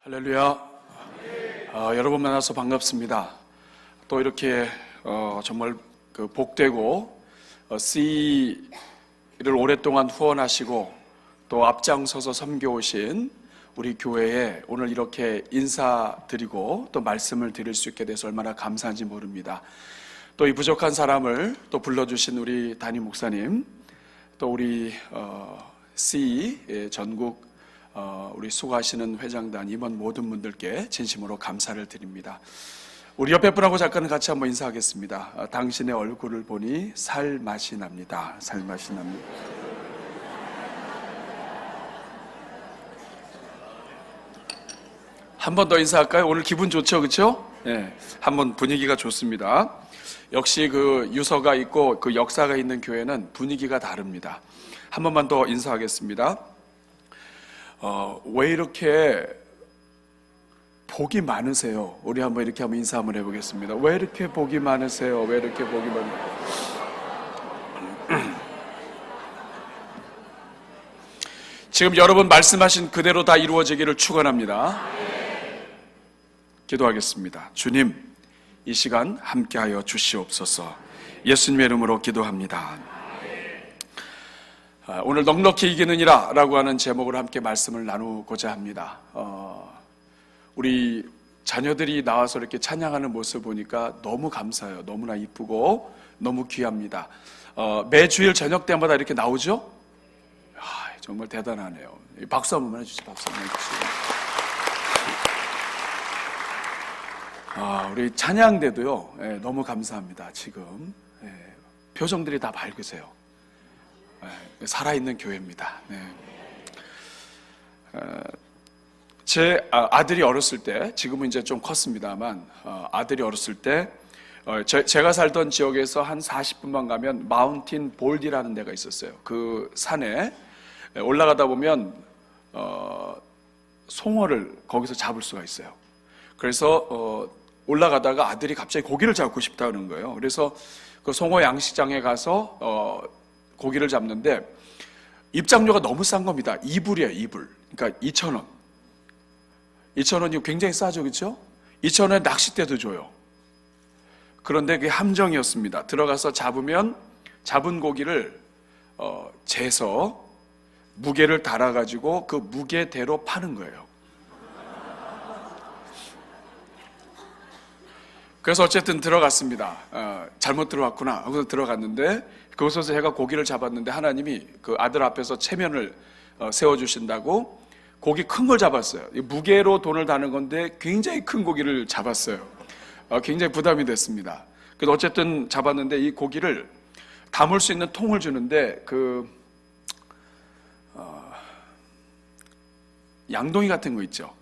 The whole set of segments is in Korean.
할렐루야. 여러분 만나서 반갑습니다. 또 이렇게 정말 복되고 C를 오랫동안 후원하시고 또 앞장서서 섬겨오신 우리 교회에 오늘 이렇게 인사드리고 또 말씀을 드릴 수 있게 돼서 얼마나 감사한지 모릅니다. 또 이 부족한 사람을 또 불러주신 우리 담임 목사님, 또 우리 C 전국 우리 수고하시는 회장단 임원 모든 분들께 진심으로 감사를 드립니다. 우리 옆에 분하고 잠깐 같이 한번 인사하겠습니다. 당신의 얼굴을 보니 살맛이 납니다. 살맛이 납니다. 한 번 더 인사할까요? 오늘 기분 좋죠, 그렇죠? 네, 한번 분위기가 좋습니다. 역시 그 유서가 있고 그 역사가 있는 교회는 분위기가 다릅니다. 한 번만 더 인사하겠습니다. 왜 이렇게 복이 많으세요? 우리 한번 이렇게 한번 인사 한번 해보겠습니다. 왜 이렇게 복이 많으세요? 왜 이렇게 복이 많으세요? 지금 여러분 말씀하신 그대로 다 이루어지기를 축원합니다. 기도하겠습니다. 주님, 이 시간 함께하여 주시옵소서. 예수님의 이름으로 기도합니다. 오늘 넉넉히 이기느니라 라고 하는 제목으로 함께 말씀을 나누고자 합니다. 우리 자녀들이 나와서 이렇게 찬양하는 모습 보니까 너무 감사해요. 너무나 이쁘고 너무 귀합니다. 매주일 저녁 때마다 이렇게 나오죠? 정말 대단하네요. 박수 한번 해주시죠. 박수 한번 해주시죠. 우리 찬양대도요, 너무 감사합니다. 지금 표정들이 다 밝으세요. 살아있는 교회입니다. 제 아들이 어렸을 때, 지금은 이제 좀 컸습니다만, 아들이 어렸을 때 제가 살던 지역에서 한 40분만 가면 마운틴 볼디라는 데가 있었어요. 그 산에 올라가다 보면 송어를 거기서 잡을 수가 있어요. 그래서 올라가다가 아들이 갑자기 고기를 잡고 싶다는 거예요. 그래서 그 송어 양식장에 가서 고기를 잡는데 입장료가 너무 싼 겁니다. 2불이에요, 2불. 그러니까 2,000원. 2,000원이 굉장히 싸죠, 그렇죠? 2,000원에 낚싯대도 줘요. 그런데 그게 함정이었습니다. 들어가서 잡으면 잡은 고기를 재서 무게를 달아가지고 그 무게대로 파는 거예요. 그래서 어쨌든 들어갔습니다. 잘못 들어왔구나 하고 들어갔는데 그곳에서 제가 고기를 잡았는데 하나님이 그 아들 앞에서 체면을 세워주신다고 고기 큰 걸 잡았어요. 무게로 돈을 다는 건데 굉장히 큰 고기를 잡았어요. 굉장히 부담이 됐습니다. 그래서 어쨌든 잡았는데 이 고기를 담을 수 있는 통을 주는데 양동이 같은 거 있죠.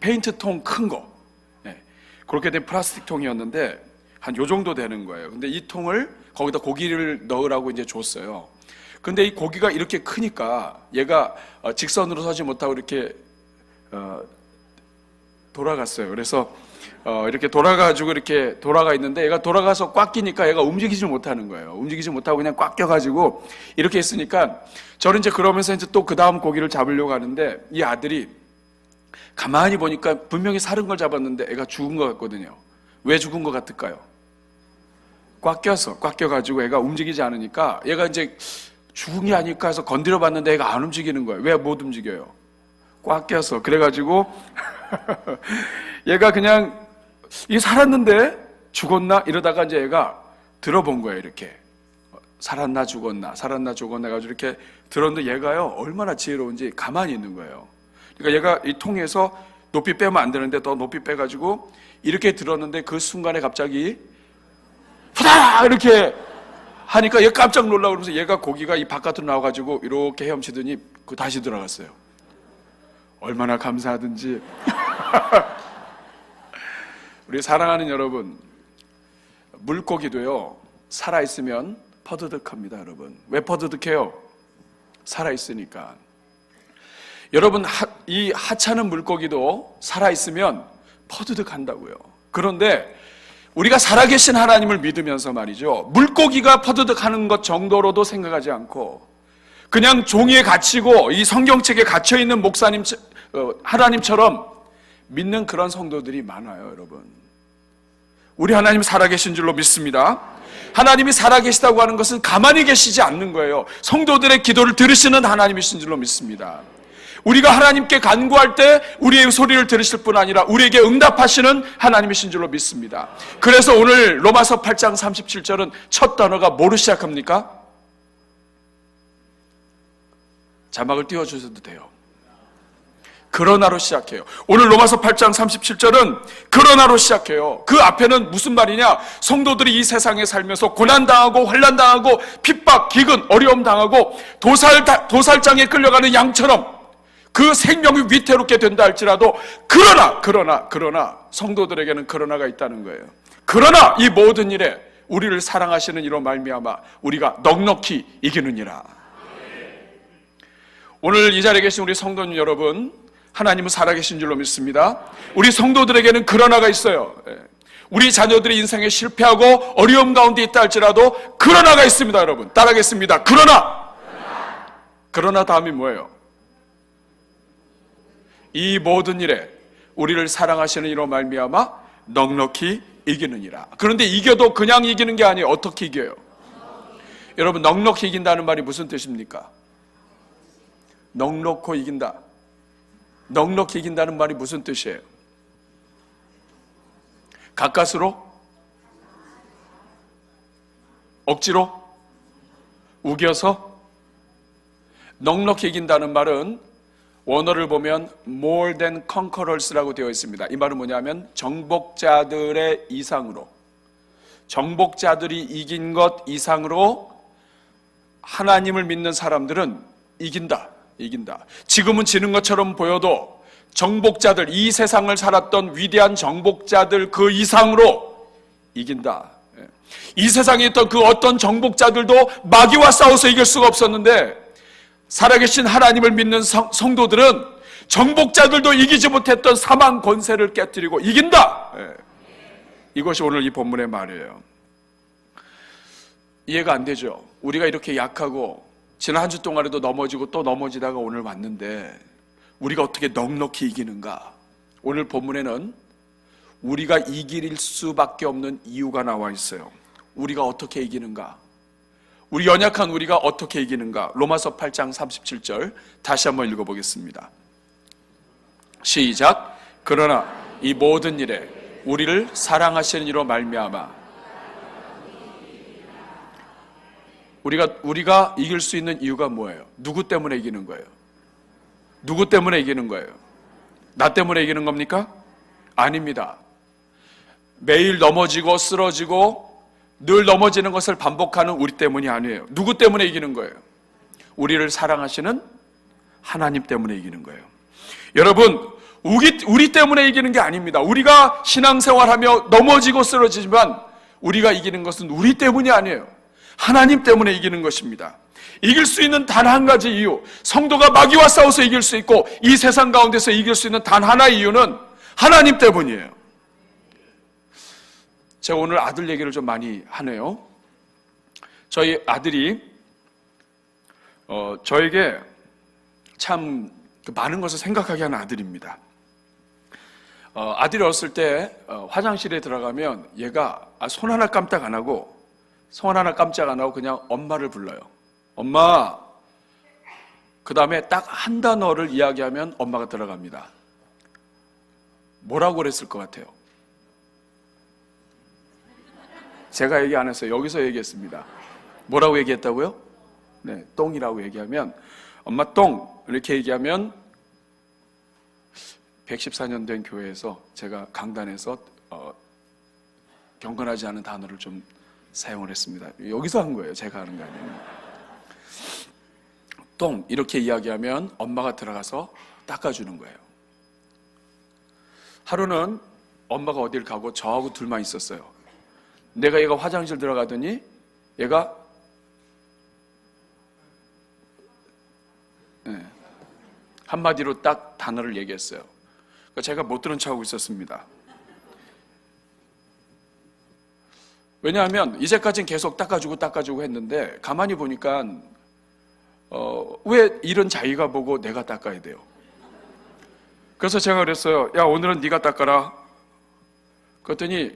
페인트 통 큰 거. 그렇게 된 플라스틱 통이었는데 한 요 정도 되는 거예요. 근데 이 통을 거기다 고기를 넣으라고 이제 줬어요. 근데 이 고기가 이렇게 크니까 얘가 직선으로 서지 못하고 이렇게 돌아갔어요. 그래서 이렇게 돌아가지고 이렇게 돌아가 있는데 얘가 돌아가서 꽉 끼니까 얘가 움직이지 못하는 거예요. 움직이지 못하고 그냥 꽉 껴가지고 이렇게 있으니까 저는 이제 그러면서 이제 또 그 다음 고기를 잡으려고 하는데 이 아들이 가만히 보니까 분명히 사른 걸 잡았는데 애가 죽은 것 같거든요. 왜 죽은 것 같을까요? 꽉 껴가지고 애가 움직이지 않으니까 얘가 이제 죽은 게 아닐까 해서 건드려 봤는데 애가 안 움직이는 거예요. 왜 못 움직여요? 꽉 껴서. 그래가지고 얘가 그냥 이 살았는데 죽었나? 이러다가 이제 얘가 들어본 거예요. 이렇게 살았나 죽었나 해가지고 이렇게 들었는데 얘가요 얼마나 지혜로운지 가만히 있는 거예요. 그러니까 얘가 이 통에서 높이 빼면 안 되는데 더 높이 빼가지고 이렇게 들었는데 그 순간에 갑자기 후다닥 이렇게 하니까 얘 깜짝 놀라고 그러면서 얘가 고기가 이 바깥으로 나와가지고 이렇게 헤엄치더니 다시 들어갔어요. 얼마나 감사하든지. 우리 사랑하는 여러분, 물고기도요 살아있으면 퍼드득합니다. 여러분, 왜 퍼드득해요? 살아있으니까. 여러분, 이 하찮은 물고기도 살아있으면 퍼드득한다고요. 그런데 우리가 살아계신 하나님을 믿으면서 말이죠, 물고기가 퍼드득하는 것 정도로도 생각하지 않고 그냥 종이에 갇히고 이 성경책에 갇혀있는 하나님처럼 믿는 그런 성도들이 많아요, 여러분. 우리 하나님 살아계신 줄로 믿습니다. 하나님이 살아계시다고 하는 것은 가만히 계시지 않는 거예요. 성도들의 기도를 들으시는 하나님이신 줄로 믿습니다. 우리가 하나님께 간구할 때 우리의 소리를 들으실 뿐 아니라 우리에게 응답하시는 하나님이신 줄로 믿습니다. 그래서 오늘 로마서 8장 37절은 첫 단어가 뭐로 시작합니까? 자막을 띄워주셔도 돼요. 그러나로 시작해요. 오늘 로마서 8장 37절은 그러나로 시작해요. 그 앞에는 무슨 말이냐? 성도들이 이 세상에 살면서 고난당하고 환난당하고 핍박, 기근, 어려움 당하고 도살장에 끌려가는 양처럼 그 생명이 위태롭게 된다 할지라도 그러나 성도들에게는 그러나가 있다는 거예요. 그러나 이 모든 일에 우리를 사랑하시는 이로 말미암아 우리가 넉넉히 이기느니라. 오늘 이 자리에 계신 우리 성도님 여러분, 하나님은 살아계신 줄로 믿습니다. 우리 성도들에게는 그러나가 있어요. 우리 자녀들이 인생에 실패하고 어려움 가운데 있다 할지라도 그러나가 있습니다. 여러분 따라하겠습니다. 그러나 다음이 뭐예요? 이 모든 일에 우리를 사랑하시는 이로 말미암아 넉넉히 이기느니라. 그런데 이겨도 그냥 이기는 게 아니에요. 어떻게 이겨요? 여러분 넉넉히 이긴다는 말이 무슨 뜻입니까? 넉넉히 이긴다. 넉넉히 이긴다는 말이 무슨 뜻이에요? 가까스로? 억지로? 우겨서? 넉넉히 이긴다는 말은 원어를 보면 more than conquerors라고 되어 있습니다. 이 말은 뭐냐면 정복자들의 이상으로, 정복자들이 이긴 것 이상으로 하나님을 믿는 사람들은 이긴다. 지금은 지는 것처럼 보여도 정복자들, 이 세상을 살았던 위대한 정복자들 그 이상으로 이긴다. 이 세상에 있던 그 어떤 정복자들도 마귀와 싸워서 이길 수가 없었는데 살아계신 하나님을 믿는 성도들은 정복자들도 이기지 못했던 사망 권세를 깨뜨리고 이긴다. 이것이 오늘 이 본문의 말이에요. 이해가 안 되죠? 우리가 이렇게 약하고 지난 한 주 동안에도 넘어지고 또 넘어지다가 오늘 왔는데 우리가 어떻게 넉넉히 이기는가? 오늘 본문에는 우리가 이길 수밖에 없는 이유가 나와 있어요. 우리가 어떻게 이기는가? 우리 연약한 우리가 어떻게 이기는가? 로마서 8장 37절 다시 한번 읽어보겠습니다. 시작. 그러나 이 모든 일에 우리를 사랑하시는 이로 말미암아 우리가 이길 수 있는 이유가 뭐예요? 누구 때문에 이기는 거예요? 누구 때문에 이기는 거예요? 나 때문에 이기는 겁니까? 아닙니다. 매일 넘어지고 쓰러지고 늘 넘어지는 것을 반복하는 우리 때문이 아니에요. 누구 때문에 이기는 거예요? 우리를 사랑하시는 하나님 때문에 이기는 거예요. 여러분, 우리 때문에 이기는 게 아닙니다. 우리가 신앙생활하며 넘어지고 쓰러지지만 우리가 이기는 것은 우리 때문이 아니에요. 하나님 때문에 이기는 것입니다. 이길 수 있는 단 한 가지 이유, 성도가 마귀와 싸워서 이길 수 있고 이 세상 가운데서 이길 수 있는 단 하나의 이유는 하나님 때문이에요. 제가 오늘 아들 얘기를 좀 많이 하네요. 저희 아들이 저에게 참 많은 것을 생각하게 하는 아들입니다. 아들이 어렸을 때 화장실에 들어가면 얘가 손 하나 깜짝 안 하고 그냥 엄마를 불러요. 엄마. 그 다음에 딱 한 단어를 이야기하면 엄마가 들어갑니다. 뭐라고 그랬을 것 같아요? 제가 얘기 안 했어요. 여기서 얘기했습니다. 뭐라고 얘기했다고요? 네, 똥이라고 얘기하면 엄마 똥 이렇게 얘기하면 114년 된 교회에서 제가 강단에서 경건하지 않은 단어를 좀 사용을 했습니다. 여기서 한 거예요. 제가 하는 거 아니에요. 똥 이렇게 이야기하면 엄마가 들어가서 닦아주는 거예요. 하루는 엄마가 어딜 가고 저하고 둘만 있었어요. 얘가 화장실 들어가더니 얘가 한마디로 딱 단어를 얘기했어요. 그러니까 제가 못 들은 척하고 있었습니다. 왜냐하면 이제까지는 계속 닦아주고 했는데 가만히 보니까 왜 이런 자기가 보고 내가 닦아야 돼요? 그래서 제가 그랬어요. 야, 오늘은 네가 닦아라. 그랬더니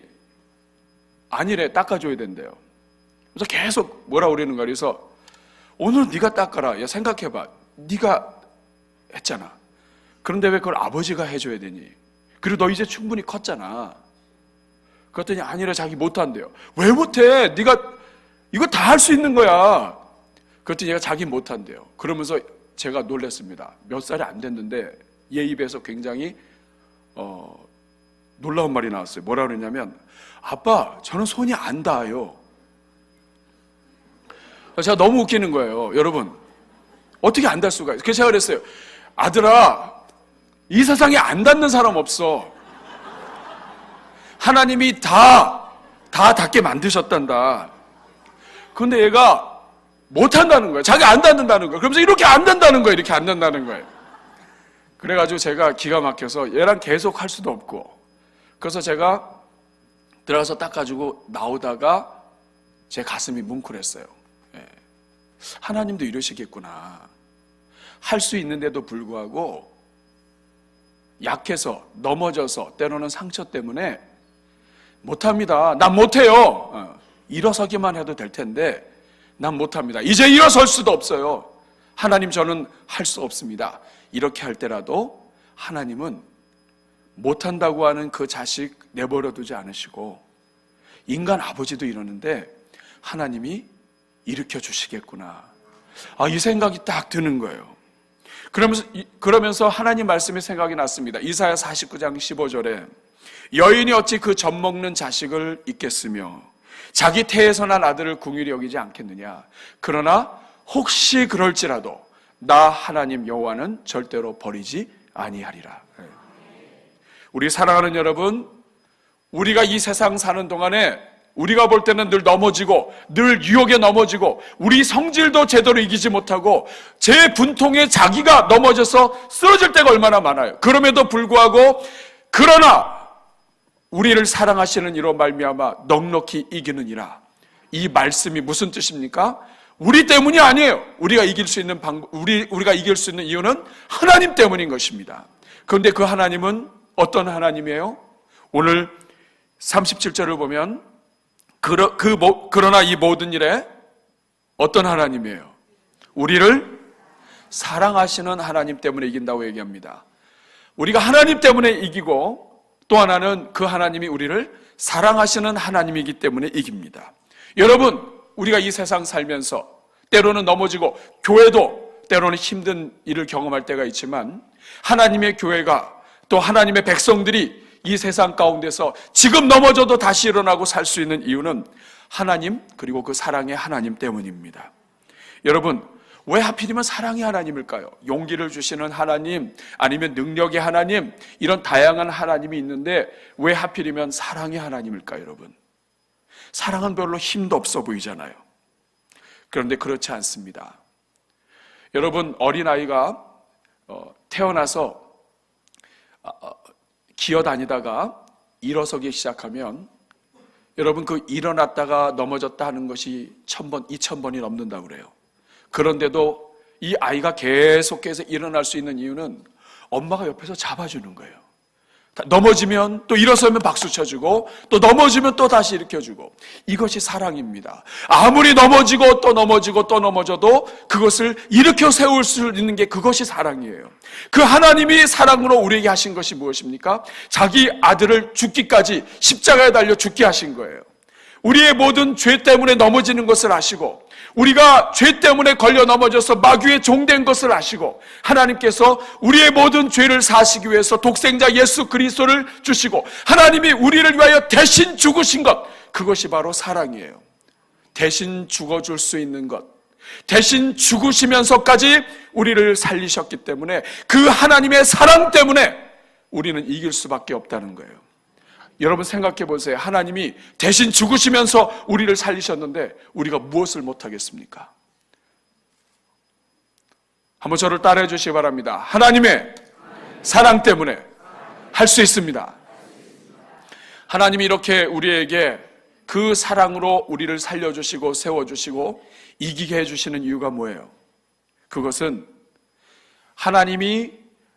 아니래, 닦아줘야 된대요. 그래서 계속 뭐라 그러는 거야. 그래서 오늘은 네가 닦아라. 야, 생각해봐. 네가 했잖아. 그런데 왜 그걸 아버지가 해줘야 되니? 그리고 너 이제 충분히 컸잖아. 그랬더니 아니래, 자기 못한대요. 왜 못해? 네가 이거 다 할 수 있는 거야. 그랬더니 얘가 자기 못한대요. 그러면서 제가 놀랐습니다. 몇 살이 안 됐는데 얘 입에서 굉장히 놀라운 말이 나왔어요. 뭐라 그러냐면, 아빠, 저는 손이 안 닿아요. 제가 너무 웃기는 거예요. 여러분, 어떻게 안 닿을 수가 있어요? 그래서 제가 그랬어요. 아들아, 이 세상에 안 닿는 사람 없어. 하나님이 다 닿게 만드셨단다. 근데 얘가 못한다는 거예요. 자기 안 닿는다는 거예요. 그러면서 이렇게 안 된다는 거예요. 이렇게 안 된다는 거예요. 그래가지고 제가 기가 막혀서 얘랑 계속 할 수도 없고, 그래서 제가 들어가서 닦아주고 나오다가 제 가슴이 뭉클했어요. 하나님도 이러시겠구나. 할 수 있는데도 불구하고 약해서 넘어져서 때로는 상처 때문에 못합니다. 난 못해요. 일어서기만 해도 될 텐데 난 못합니다. 이제 일어설 수도 없어요. 하나님, 저는 할 수 없습니다. 이렇게 할 때라도 하나님은 못한다고 하는 그 자식 내버려 두지 않으시고, 인간 아버지도 이러는데 하나님이 일으켜 주시겠구나. 이 생각이 딱 드는 거예요. 그러면서 하나님 말씀이 생각이 났습니다. 이사야 49장 15절에 여인이 어찌 그 젖먹는 자식을 잊겠으며 자기 태에서 난 아들을 긍휼히 여기지 않겠느냐. 그러나 혹시 그럴지라도 나 하나님 여호와는 절대로 버리지 아니하리라. 우리 사랑하는 여러분, 우리가 이 세상 사는 동안에 우리가 볼 때는 늘 넘어지고 늘 유혹에 넘어지고 우리 성질도 제대로 이기지 못하고 제 분통에 자기가 넘어져서 쓰러질 때가 얼마나 많아요. 그럼에도 불구하고 그러나 우리를 사랑하시는 이로 말미암아 넉넉히 이기느니라. 이 말씀이 무슨 뜻입니까? 우리 때문이 아니에요. 우리가 이길 수 있는 우리가 이길 수 있는 이유는 하나님 때문인 것입니다. 그런데 그 하나님은 어떤 하나님이에요? 오늘 37절을 보면 그러나 이 모든 일에 어떤 하나님이에요? 우리를 사랑하시는 하나님 때문에 이긴다고 얘기합니다. 우리가 하나님 때문에 이기고 또 하나는 그 하나님이 우리를 사랑하시는 하나님이기 때문에 이깁니다. 여러분, 우리가 이 세상 살면서 때로는 넘어지고 교회도 때로는 힘든 일을 경험할 때가 있지만 하나님의 교회가 또 하나님의 백성들이 이 세상 가운데서 지금 넘어져도 다시 일어나고 살 수 있는 이유는 하나님, 그리고 그 사랑의 하나님 때문입니다. 여러분, 왜 하필이면 사랑의 하나님일까요? 용기를 주시는 하나님, 아니면 능력의 하나님, 이런 다양한 하나님이 있는데 왜 하필이면 사랑의 하나님일까요, 여러분? 사랑은 별로 힘도 없어 보이잖아요. 그런데 그렇지 않습니다. 여러분, 어린아이가 태어나서 기어다니다가 일어서기 시작하면 여러분, 그 일어났다가 넘어졌다 하는 것이 1000번, 2000번이 넘는다고 그래요. 그런데도 이 아이가 계속해서 일어날 수 있는 이유는 엄마가 옆에서 잡아주는 거예요. 넘어지면 또 일어서면 박수 쳐주고 또 넘어지면 또 다시 일으켜주고, 이것이 사랑입니다. 아무리 넘어지고 또 넘어지고 또 넘어져도 그것을 일으켜 세울 수 있는 게 그것이 사랑이에요. 그 하나님이 사랑으로 우리에게 하신 것이 무엇입니까? 자기 아들을 죽기까지 십자가에 달려 죽게 하신 거예요. 우리의 모든 죄 때문에 넘어지는 것을 아시고 우리가 죄 때문에 걸려 넘어져서 마귀의 종된 것을 아시고 하나님께서 우리의 모든 죄를 사시기 위해서 독생자 예수 그리스도를 주시고 하나님이 우리를 위하여 대신 죽으신 것, 그것이 바로 사랑이에요. 대신 죽어줄 수 있는 것, 대신 죽으시면서까지 우리를 살리셨기 때문에 그 하나님의 사랑 때문에 우리는 이길 수밖에 없다는 거예요. 여러분 생각해 보세요. 하나님이 대신 죽으시면서 우리를 살리셨는데 우리가 무엇을 못하겠습니까? 한번 저를 따라해 주시기 바랍니다. 하나님의 사랑 때문에 할 수 있습니다. 하나님이 이렇게 우리에게 그 사랑으로 우리를 살려주시고 세워주시고 이기게 해주시는 이유가 뭐예요? 그것은 하나님이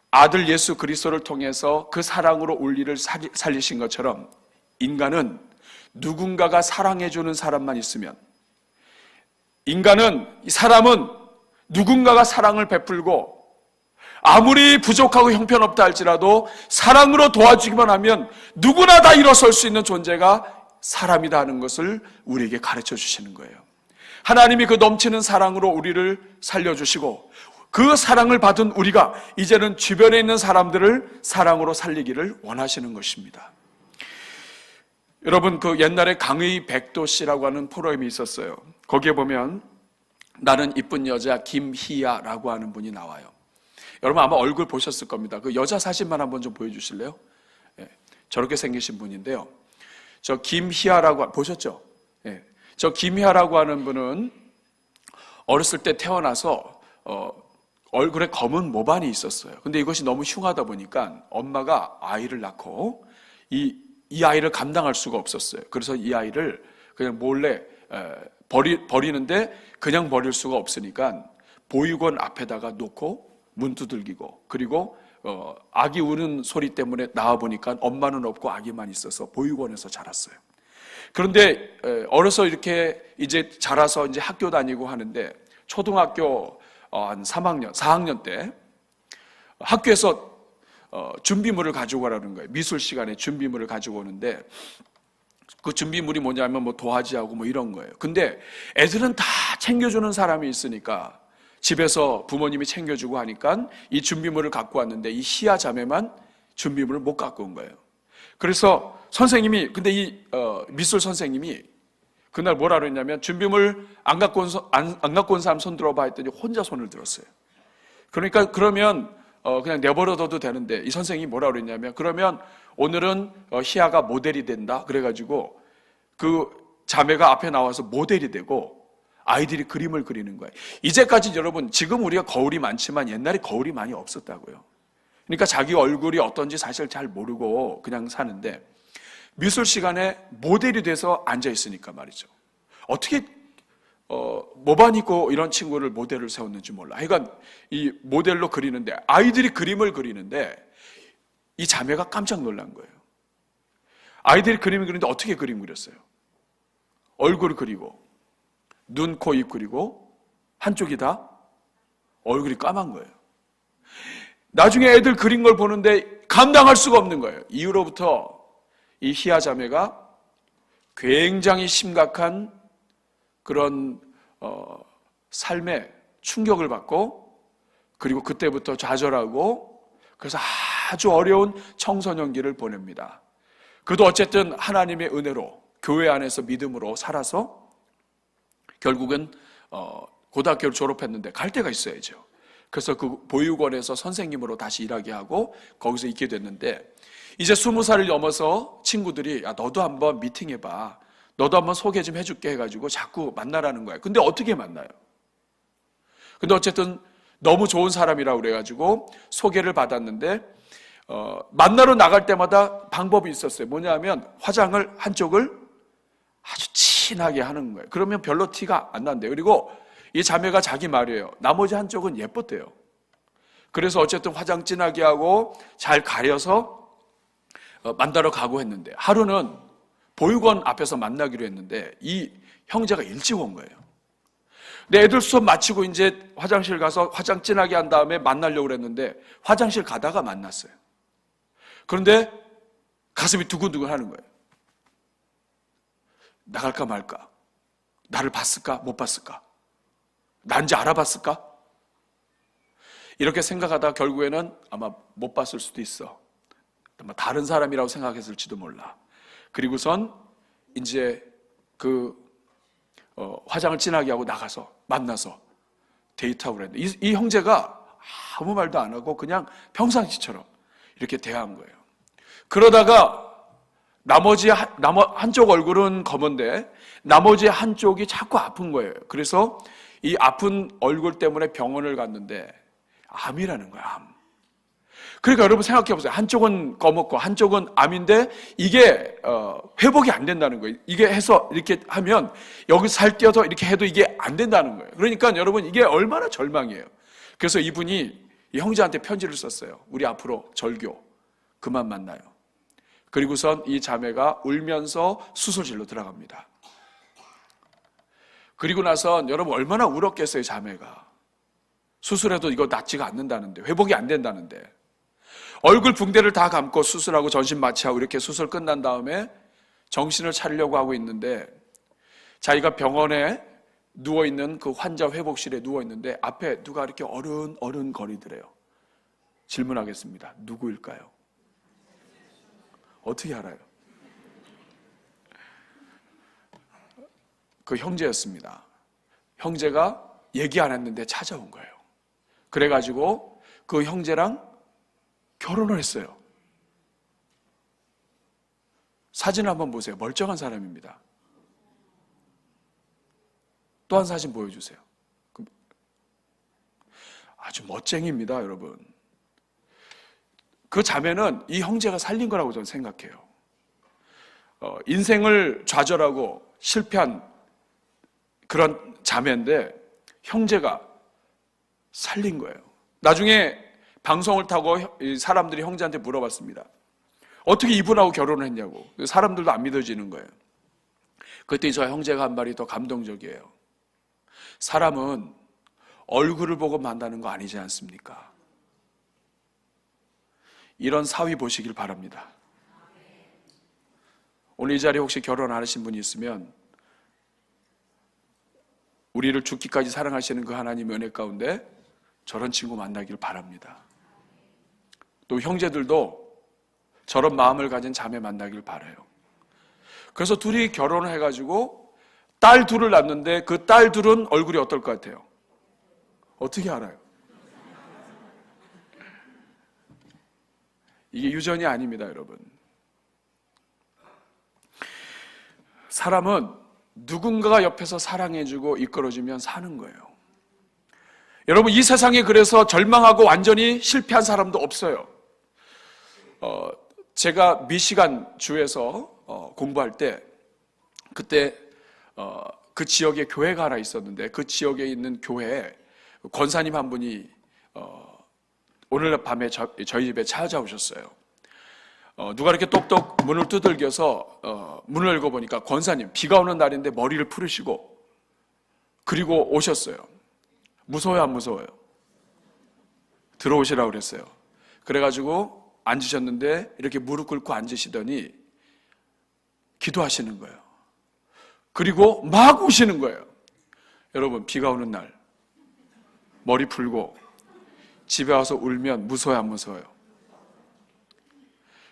아들 예수 그리스도를 통해서 그 사랑으로 우리를 살리신 것처럼 인간은 누군가가 사랑해주는 사람만 있으면, 이 사람은 누군가가 사랑을 베풀고 아무리 부족하고 형편없다 할지라도 사랑으로 도와주기만 하면 누구나 다 일어설 수 있는 존재가 사람이다 하는 것을 우리에게 가르쳐 주시는 거예요. 하나님이 그 넘치는 사랑으로 우리를 살려주시고 그 사랑을 받은 우리가 이제는 주변에 있는 사람들을 사랑으로 살리기를 원하시는 것입니다. 여러분, 그 옛날에 강의 백도씨라고 하는 프로그램이 있었어요. 거기에 보면 나는 이쁜 여자 김희아라고 하는 분이 나와요. 여러분 아마 얼굴 보셨을 겁니다. 그 여자 사진만 한번 좀 보여주실래요? 예, 저렇게 생기신 분인데요. 저 김희아라고 보셨죠? 예, 저 김희아라고 하는 분은 어렸을 때 태어나서 얼굴에 검은 모반이 있었어요. 근데 이것이 너무 흉하다 보니까 엄마가 아이를 낳고 이 아이를 감당할 수가 없었어요. 그래서 이 아이를 그냥 몰래 버리는데 그냥 버릴 수가 없으니까 보육원 앞에다가 놓고 문 두들기고, 그리고 아기 우는 소리 때문에 나와보니까 엄마는 없고 아기만 있어서 보육원에서 자랐어요. 그런데 어려서 이렇게 이제 자라서 이제 학교 다니고 하는데 초등학교 한 3학년, 4학년 때 학교에서 준비물을 가지고 가라는 거예요. 미술 시간에 준비물을 가지고 오는데 그 준비물이 뭐냐면 뭐 도화지하고 뭐 이런 거예요. 근데 애들은 다 챙겨주는 사람이 있으니까 집에서 부모님이 챙겨주고 하니까 이 준비물을 갖고 왔는데 이 희아 자매만 준비물을 못 갖고 온 거예요. 그래서 선생님이, 근데 이 미술 선생님이 그날 뭐라 그랬냐면 준비물 안 갖고 온 사람 손 들어봐 했더니 혼자 손을 들었어요. 그러니까 그러면 그냥 내버려둬도 되는데 이 선생님이 뭐라 그랬냐면 그러면 오늘은 희아가 모델이 된다. 그래가지고 그 자매가 앞에 나와서 모델이 되고 아이들이 그림을 그리는 거예요. 이제까지 여러분, 지금 우리가 거울이 많지만 옛날에 거울이 많이 없었다고요. 그러니까 자기 얼굴이 어떤지 사실 잘 모르고 그냥 사는데 미술 시간에 모델이 돼서 앉아 있으니까 말이죠. 어떻게 모반 있고 이런 친구를 모델을 세웠는지 몰라. 그러니까 이 모델로 그리는데 아이들이 그림을 그리는데 이 자매가 깜짝 놀란 거예요. 아이들이 그림을 그리는데 어떻게 그림 그렸어요? 얼굴을 그리고 눈, 코, 입 그리고 한쪽이 다 얼굴이 까만 거예요. 나중에 애들 그린 걸 보는데 감당할 수가 없는 거예요. 이후로부터 이 희아 자매가 굉장히 심각한 그런 삶에 충격을 받고 그리고 그때부터 좌절하고 그래서 아주 어려운 청소년기를 보냅니다. 그래도 어쨌든 하나님의 은혜로 교회 안에서 믿음으로 살아서 결국은 고등학교를 졸업했는데 갈 데가 있어야죠. 그래서 그 보육원에서 선생님으로 다시 일하게 하고 거기서 있게 됐는데 이제 20살을 넘어서 친구들이 야 너도 한번 미팅해봐. 너도 한번 소개 좀 해줄게 해가지고 자꾸 만나라는 거예요. 근데 어떻게 만나요? 근데 어쨌든 너무 좋은 사람이라고 그래가지고 소개를 받았는데 만나러 나갈 때마다 방법이 있었어요. 뭐냐면 화장을 한쪽을 아주 진하게 하는 거예요. 그러면 별로 티가 안 난대요. 그리고 이 자매가 자기 말이에요. 나머지 한쪽은 예뻤대요. 그래서 어쨌든 화장 진하게 하고 잘 가려서 만나러 가고 했는데 하루는 보육원 앞에서 만나기로 했는데 이 형제가 일찍 온 거예요. 근데 애들 수업 마치고 이제 화장실 가서 화장 진하게 한 다음에 만나려고 그랬는데 화장실 가다가 만났어요. 그런데 가슴이 두근두근 하는 거예요. 나갈까 말까? 나를 봤을까? 못 봤을까? 난지 알아봤을까? 이렇게 생각하다 결국에는 아마 못 봤을 수도 있어. 아마 다른 사람이라고 생각했을지도 몰라. 그리고선 이제 그 화장을 진하게 하고 나가서 만나서 데이트하고 그랬는데 이 형제가 아무 말도 안 하고 그냥 평상시처럼 이렇게 대한 거예요. 그러다가 나머지 한쪽 얼굴은 검은데 나머지 한쪽이 자꾸 아픈 거예요. 그래서 이 아픈 얼굴 때문에 병원을 갔는데 암이라는 거야, 암. 그러니까 여러분 생각해 보세요. 한쪽은 검었고 한쪽은 암인데 이게 회복이 안 된다는 거예요. 이게 해서 이렇게 하면 여기 살 떼어서 이렇게 해도 이게 안 된다는 거예요. 그러니까 여러분 이게 얼마나 절망이에요. 그래서 이분이 이 형제한테 편지를 썼어요. 우리 앞으로 절교 그만 만나요. 그리고선 이 자매가 울면서 수술실로 들어갑니다. 그리고 나선 여러분 얼마나 울었겠어요, 자매가. 수술해도 이거 낫지가 않는다는데, 회복이 안 된다는데. 얼굴 붕대를 다 감고 수술하고 전신 마취하고 이렇게 수술 끝난 다음에 정신을 차리려고 하고 있는데, 자기가 병원에 누워있는 그 환자 회복실에 누워있는데 앞에 누가 이렇게 어른 거리더래요. 질문하겠습니다. 누구일까요? 어떻게 알아요? 그 형제였습니다. 형제가 얘기 안 했는데 찾아온 거예요. 그래가지고 그 형제랑 결혼을 했어요. 사진을 한번 보세요. 멀쩡한 사람입니다. 또 한 사진 보여주세요. 아주 멋쟁이입니다, 여러분. 그 자매는 이 형제가 살린 거라고 저는 생각해요. 인생을 좌절하고 실패한 그런 자매인데 형제가 살린 거예요. 나중에 방송을 타고 사람들이 형제한테 물어봤습니다. 어떻게 이분하고 결혼을 했냐고. 사람들도 안 믿어지는 거예요. 그때 저 형제가 한 말이 더 감동적이에요. 사람은 얼굴을 보고 만나는 거 아니지 않습니까? 이런 사위 보시길 바랍니다. 오늘 이 자리에 혹시 결혼 안 하신 분이 있으면 우리를 죽기까지 사랑하시는 그 하나님의 은혜 가운데 저런 친구 만나길 바랍니다. 또 형제들도 저런 마음을 가진 자매 만나길 바라요. 그래서 둘이 결혼을 해가지고 딸 둘을 낳는데 그 딸 둘은 얼굴이 어떨 것 같아요? 어떻게 알아요? 이게 유전이 아닙니다, 여러분. 사람은 누군가가 옆에서 사랑해주고 이끌어주면 사는 거예요. 여러분, 이 세상에 그래서 절망하고 완전히 실패한 사람도 없어요. 제가 미시간 주에서 공부할 때 그때 그 지역에 교회가 하나 있었는데 그 지역에 있는 교회에 권사님 한 분이 오늘 밤에 저희 집에 찾아오셨어요. 누가 이렇게 똑똑 문을 두들겨서 문을 열고보니까 권사님, 비가 오는 날인데 머리를 풀으시고 그리고 오셨어요. 무서워요, 안 무서워요? 들어오시라고 그랬어요. 그래가지고 앉으셨는데 이렇게 무릎 꿇고 앉으시더니 기도하시는 거예요. 그리고 막 우시는 거예요. 여러분, 비가 오는 날 머리 풀고 집에 와서 울면 무서워요, 안 무서워요?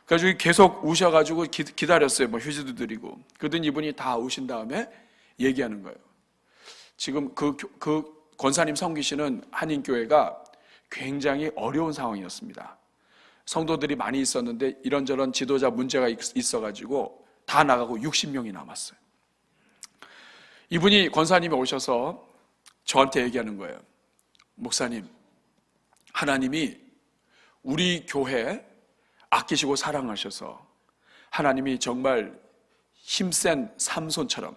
그래가지고 계속 우셔가지고 기다렸어요. 뭐 휴지도 드리고. 그러더니 이분이 다 우신 다음에 얘기하는 거예요. 지금 그 권사님 섬기시는 한인교회가 굉장히 어려운 상황이었습니다. 성도들이 많이 있었는데 이런저런 지도자 문제가 있어가지고 다 나가고 60명이 남았어요. 이분이 권사님이 오셔서 저한테 얘기하는 거예요. 목사님, 하나님이 우리 교회 아끼시고 사랑하셔서 하나님이 정말 힘센 삼손처럼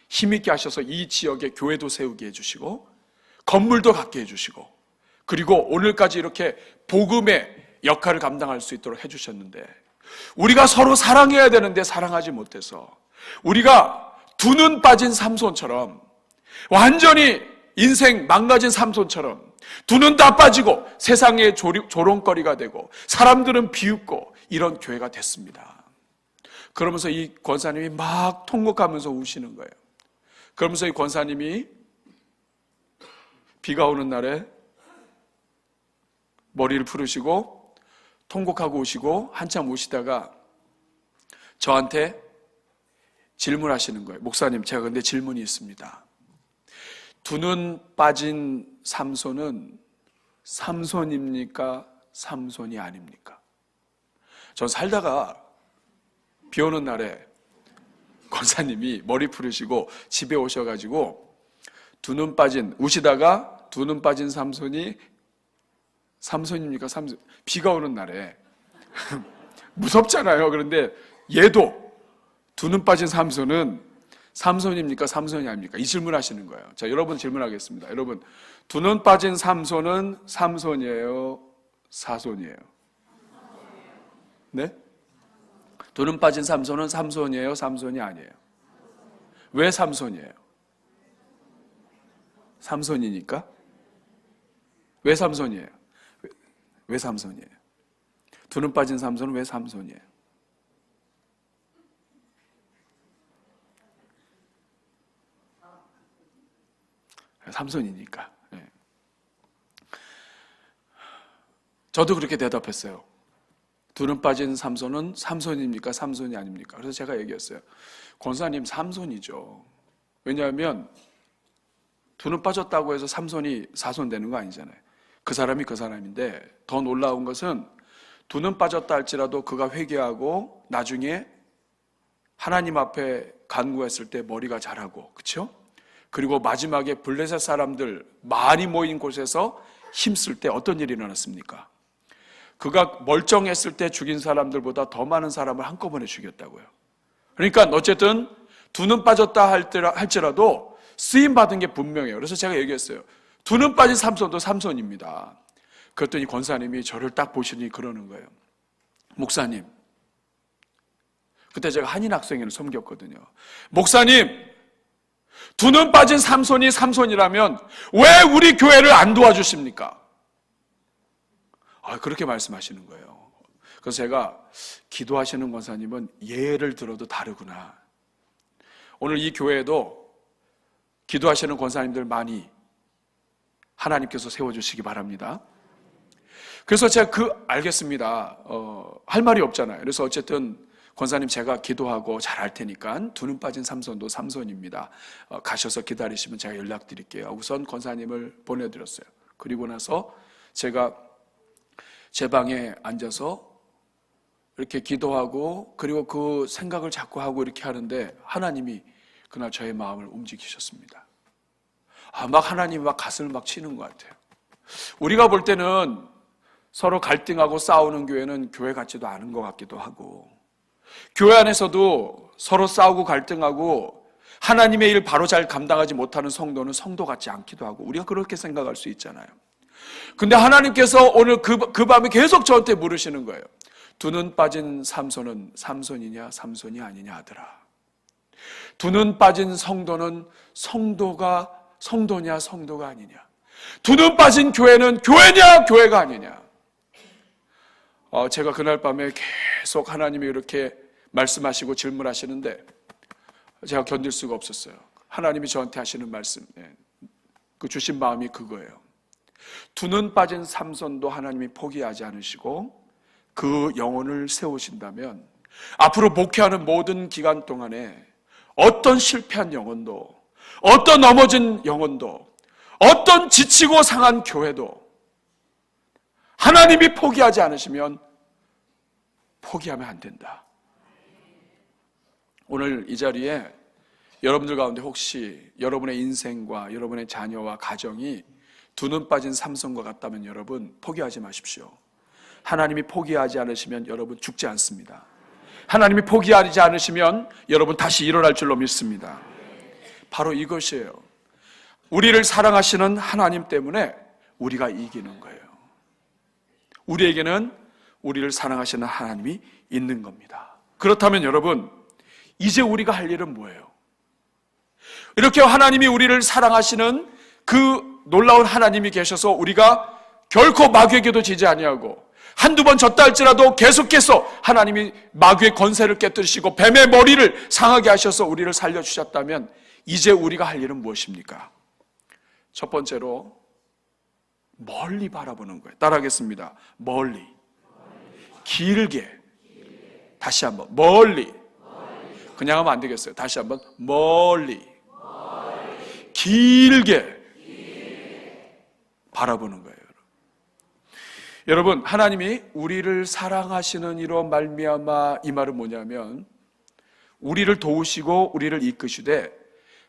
힘있게 하셔서 이 지역에 교회도 세우게 해주시고 건물도 갖게 해주시고 그리고 오늘까지 이렇게 복음의 역할을 감당할 수 있도록 해주셨는데 우리가 서로 사랑해야 되는데 사랑하지 못해서 우리가 두 눈 빠진 삼손처럼 완전히 인생 망가진 삼손처럼 두 눈 다 빠지고 세상의 조롱거리가 되고 사람들은 비웃고 이런 교회가 됐습니다. 그러면서 이 권사님이 막 통곡하면서 우시는 거예요. 그러면서 이 권사님이 비가 오는 날에 머리를 풀으시고 통곡하고 우시고 한참 우시다가 저한테 질문하시는 거예요. 목사님, 제가 근데 질문이 있습니다. 두 눈 빠진 삼손은 삼손입니까? 삼손이 아닙니까? 전 살다가 비 오는 날에 권사님이 머리 풀으시고 집에 오셔가지고 우시다가 두 눈 빠진 삼손이 삼손입니까? 삼손. 비가 오는 날에 무섭잖아요. 그런데 얘도 두 눈 빠진 삼손은 삼손입니까? 삼손이 아닙니까? 이 질문하시는 거예요. 자, 여러분 질문하겠습니다. 여러분, 두 눈 빠진 삼손은 삼손이에요? 사손이에요? 네? 두 눈 빠진 삼손은 삼손이에요? 삼손이 아니에요? 왜 삼손이에요? 삼손이니까? 왜 삼손이에요? 왜 삼손이에요? 두 눈 빠진 삼손은 왜 삼손이에요? 삼손이니까. 네. 저도 그렇게 대답했어요. 두 눈 빠진 삼손은 삼손입니까? 삼손이 아닙니까? 그래서 제가 얘기했어요. 권사님, 삼손이죠. 왜냐하면 두 눈 빠졌다고 해서 삼손이 사손 되는 거 아니잖아요. 그 사람이 그 사람인데, 더 놀라운 것은 두 눈 빠졌다 할지라도 그가 회개하고 나중에 하나님 앞에 간구했을 때 머리가 자라고, 그렇죠? 그리고 마지막에 블레셋 사람들 많이 모인 곳에서 힘쓸 때 어떤 일이 일어났습니까? 그가 멀쩡했을 때 죽인 사람들보다 더 많은 사람을 한꺼번에 죽였다고요. 그러니까 어쨌든 두 눈 빠졌다 할지라도 쓰임받은 게 분명해요. 그래서 제가 얘기했어요. 두 눈 빠진 삼손도 삼손입니다. 그랬더니 권사님이 저를 딱 보시더니 그러는 거예요. 목사님, 그때 제가 한인 학생회를 섬겼거든요. 목사님, 두 눈 빠진 삼손이 삼손이라면 왜 우리 교회를 안 도와주십니까? 그렇게 말씀하시는 거예요. 그래서 제가 기도하시는 권사님은 예를 들어도 다르구나. 오늘 이 교회에도 기도하시는 권사님들 많이 하나님께서 세워주시기 바랍니다. 그래서 제가 알겠습니다. 할 말이 없잖아요. 그래서 어쨌든 권사님 제가 기도하고 잘 할 테니까 두 눈 빠진 삼손도 삼손입니다. 가셔서 기다리시면 제가 연락드릴게요. 우선 권사님을 보내드렸어요. 그리고 나서 제가 제 방에 앉아서 이렇게 기도하고 그리고 그 생각을 자꾸 하고 이렇게 하는데 하나님이 그날 저의 마음을 움직이셨습니다. 막 하나님이 막 가슴을 막 치는 것 같아요. 우리가 볼 때는 서로 갈등하고 싸우는 교회는 교회 같지도 않은 것 같기도 하고, 교회 안에서도 서로 싸우고 갈등하고 하나님의 일 바로 잘 감당하지 못하는 성도는 성도 같지 않기도 하고, 우리가 그렇게 생각할 수 있잖아요. 근데 하나님께서 오늘 그 밤에 계속 저한테 물으시는 거예요. 두 눈 빠진 삼손은 삼손이냐 삼손이 아니냐 하더라. 두 눈 빠진 성도는 성도냐 성도가 아니냐. 두 눈 빠진 교회는 교회냐 교회가 아니냐. 제가 그날 밤에 계속 하나님이 이렇게 말씀하시고 질문하시는데 제가 견딜 수가 없었어요. 하나님이 저한테 하시는 말씀, 그 주신 마음이 그거예요. 두 눈 빠진 삼손도 하나님이 포기하지 않으시고 그 영혼을 세우신다면 앞으로 목회하는 모든 기간 동안에 어떤 실패한 영혼도, 어떤 넘어진 영혼도, 어떤 지치고 상한 교회도 하나님이 포기하지 않으시면 포기하면 안 된다. 오늘 이 자리에 여러분들 가운데 혹시 여러분의 인생과 여러분의 자녀와 가정이 두 눈 빠진 삼손과 같다면 여러분 포기하지 마십시오. 하나님이 포기하지 않으시면 여러분 죽지 않습니다. 하나님이 포기하지 않으시면 여러분 다시 일어날 줄로 믿습니다. 바로 이것이에요. 우리를 사랑하시는 하나님 때문에 우리가 이기는 거예요. 우리에게는 우리를 사랑하시는 하나님이 있는 겁니다. 그렇다면 여러분, 이제 우리가 할 일은 뭐예요? 이렇게 하나님이 우리를 사랑하시는 그 놀라운 하나님이 계셔서 우리가 결코 마귀에게도 지지 아니하고 한두 번 졌다 할지라도 계속해서 하나님이 마귀의 권세를 깨뜨리시고 뱀의 머리를 상하게 하셔서 우리를 살려주셨다면 이제 우리가 할 일은 무엇입니까? 첫 번째로 멀리 바라보는 거예요. 따라하겠습니다. 멀리. 길게. 다시 한번 멀리. 그냥 하면 안 되겠어요. 다시 한번 멀리. 길게 바라보는 거예요. 여러분, 하나님이 우리를 사랑하시는 이로 말미암아, 이 말은 뭐냐면 우리를 도우시고 우리를 이끄시되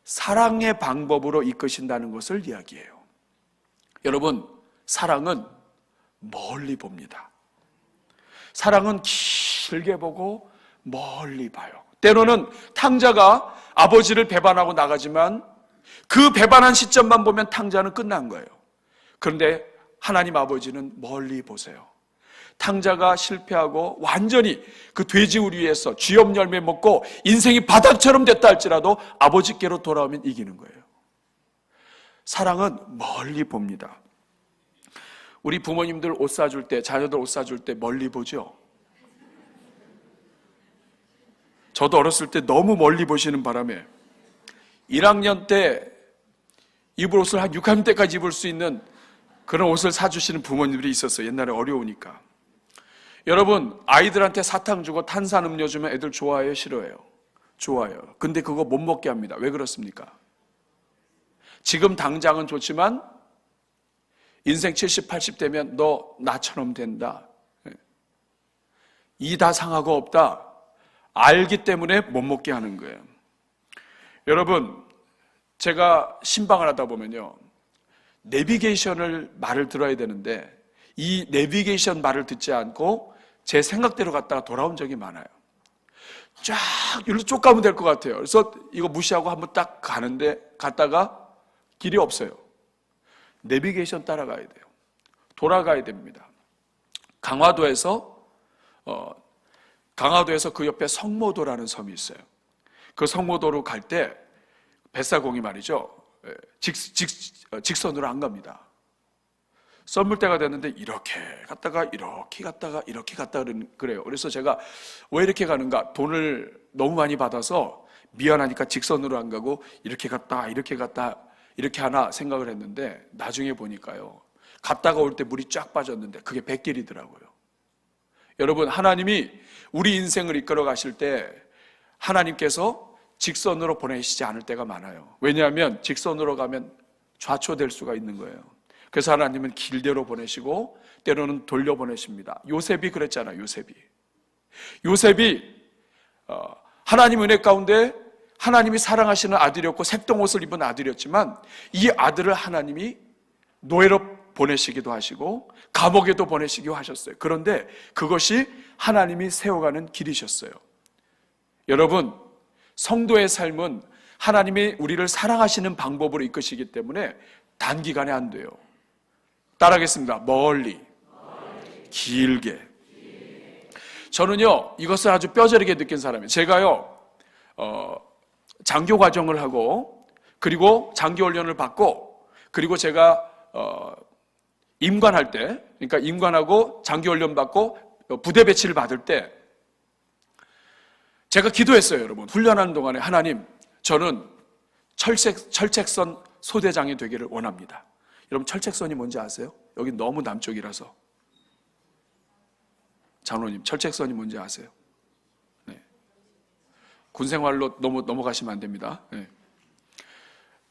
사랑의 방법으로 이끄신다는 것을 이야기해요. 여러분, 사랑은 멀리 봅니다. 사랑은 길게 보고 멀리 봐요. 때로는 탕자가 아버지를 배반하고 나가지만 그 배반한 시점만 보면 탕자는 끝난 거예요. 그런데 하나님 아버지는 멀리 보세요. 탕자가 실패하고 완전히 그 돼지우리 위에서 쥐염 열매 먹고 인생이 바닥처럼 됐다 할지라도 아버지께로 돌아오면 이기는 거예요. 사랑은 멀리 봅니다. 우리 부모님들 옷 사줄 때, 자녀들 옷 사줄 때 멀리 보죠. 저도 어렸을 때 너무 멀리 보시는 바람에 1학년 때 입을 옷을 한 6학년 때까지 입을 수 있는 그런 옷을 사주시는 부모님들이 있었어요. 옛날에 어려우니까. 여러분, 아이들한테 사탕 주고 탄산음료 주면 애들 좋아해요? 싫어해요? 좋아요. 근데 그거 못 먹게 합니다. 왜 그렇습니까? 지금 당장은 좋지만 인생 70, 80 되면 너 나처럼 된다. 이 다 상하고 없다. 알기 때문에 못 먹게 하는 거예요. 여러분, 제가 신방을 하다 보면요, 내비게이션을 말을 들어야 되는데 이 내비게이션 말을 듣지 않고 제 생각대로 갔다가 돌아온 적이 많아요. 쫙 일로 쭉 가면 될 것 같아요. 그래서 이거 무시하고 한번 딱 가는데 갔다가 길이 없어요. 내비게이션 따라가야 돼요. 돌아가야 됩니다. 강화도에서 그 옆에 성모도라는 섬이 있어요. 그 성모도로 갈 때 뱃사공이 말이죠, 직선으로 안 갑니다. 썰물 때가 됐는데 이렇게 갔다가 이렇게 갔다가 이렇게 갔다 그래요. 그래서 제가 왜 이렇게 가는가, 돈을 너무 많이 받아서 미안하니까 직선으로 안 가고 이렇게 갔다 이렇게 하나 생각을 했는데 나중에 보니까요, 갔다가 올 때 물이 쫙 빠졌는데 그게 백길이더라고요. 여러분, 하나님이 우리 인생을 이끌어 가실 때 하나님께서 직선으로 보내시지 않을 때가 많아요. 왜냐하면 직선으로 가면 좌초될 수가 있는 거예요. 그래서 하나님은 길대로 보내시고 때로는 돌려보내십니다. 요셉이 그랬잖아요. 요셉이 하나님 은혜 가운데 하나님이 사랑하시는 아들이었고 색동옷을 입은 아들이었지만 이 아들을 하나님이 노예로 보내시기도 하시고 감옥에도 보내시기도 하셨어요. 그런데 그것이 하나님이 세워가는 길이셨어요. 여러분, 성도의 삶은 하나님이 우리를 사랑하시는 방법으로 이끄시기 때문에 단기간에 안 돼요. 따라하겠습니다. 멀리, 길게. 저는요, 이것을 아주 뼈저리게 느낀 사람이에요. 제가요, 장교 과정을 하고, 그리고 장교 훈련을 받고, 그리고 제가 임관할 때, 그러니까 임관하고 장교 훈련 받고 부대 배치를 받을 때 제가 기도했어요. 여러분, 훈련하는 동안에 하나님, 저는 철책선 소대장이 되기를 원합니다. 여러분, 철책선이 뭔지 아세요? 여기 너무 남쪽이라서. 장로님, 철책선이 뭔지 아세요? 네. 군생활로 너무 넘어가시면 안 됩니다. 네.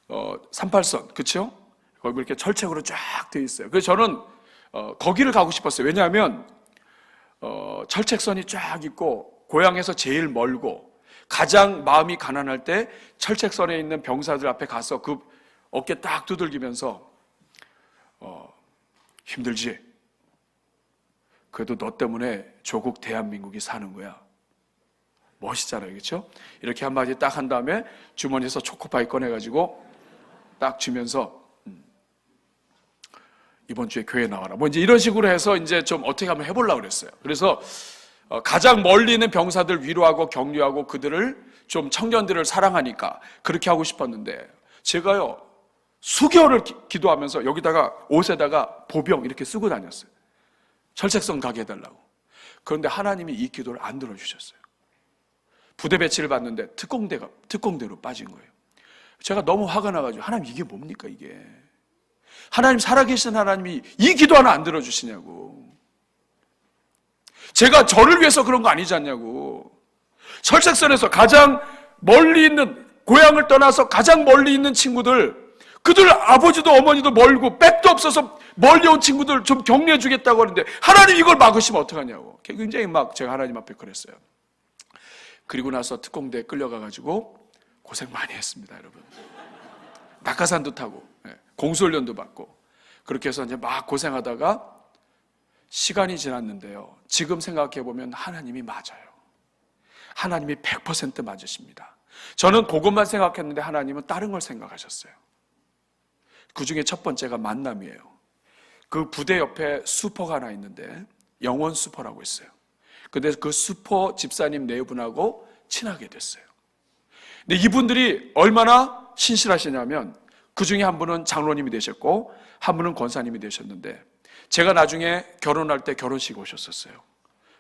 38선, 그렇죠? 거기 이렇게 철책으로 쫙 되어 있어요. 그래서 저는 거기를 가고 싶었어요. 왜냐하면 철책선이 쫙 있고 고향에서 제일 멀고 가장 마음이 가난할 때 철책선에 있는 병사들 앞에 가서 그 어깨 딱 두들기면서 힘들지? 그래도 너 때문에 조국 대한민국이 사는 거야. 멋있잖아요, 그렇죠? 이렇게 한마디 딱 한 다음에 주머니에서 초코파이 꺼내가지고 딱 주면서 이번 주에 교회 나와라. 뭐 이제 이런 식으로 해서 이제 좀 어떻게 한번 해보려고 그랬어요. 그래서 가장 멀리 있는 병사들 위로하고 격려하고 그들을 좀 청년들을 사랑하니까 그렇게 하고 싶었는데 제가요, 수개월을 기도하면서 여기다가 옷에다가 보병 이렇게 쓰고 다녔어요. 철책선 가게 해달라고. 그런데 하나님이 이 기도를 안 들어주셨어요. 부대 배치를 받는데 특공대로 빠진 거예요. 제가 너무 화가 나가지고 하나님, 이게 뭡니까 이게. 하나님, 살아계신 하나님이 이 기도 하나 안 들어주시냐고. 제가 저를 위해서 그런 거 아니지 않냐고. 철책선에서 가장 멀리 있는, 고향을 떠나서 가장 멀리 있는 친구들, 그들 아버지도 어머니도 멀고 백도 없어서 멀리 온 친구들 좀 격려해 주겠다고 하는데 하나님 이걸 막으시면 어떡하냐고. 굉장히 막 제가 하나님 앞에 그랬어요. 그리고 나서 특공대에 끌려가가지고 고생 많이 했습니다, 여러분. 낙하산도 타고 공수훈련도 받고 그렇게 해서 이제 막 고생하다가 시간이 지났는데요, 지금 생각해 보면 하나님이 맞아요. 하나님이 100% 맞으십니다. 저는 그것만 생각했는데 하나님은 다른 걸 생각하셨어요. 그 중에 첫 번째가 만남이에요. 그 부대 옆에 슈퍼가 하나 있는데 영원 슈퍼라고 있어요. 근데 그 슈퍼 집사님 네 분하고 친하게 됐어요. 근데 이분들이 얼마나 신실하시냐면 그 중에 한 분은 장로님이 되셨고 한 분은 권사님이 되셨는데 제가 나중에 결혼할 때 결혼식 오셨었어요.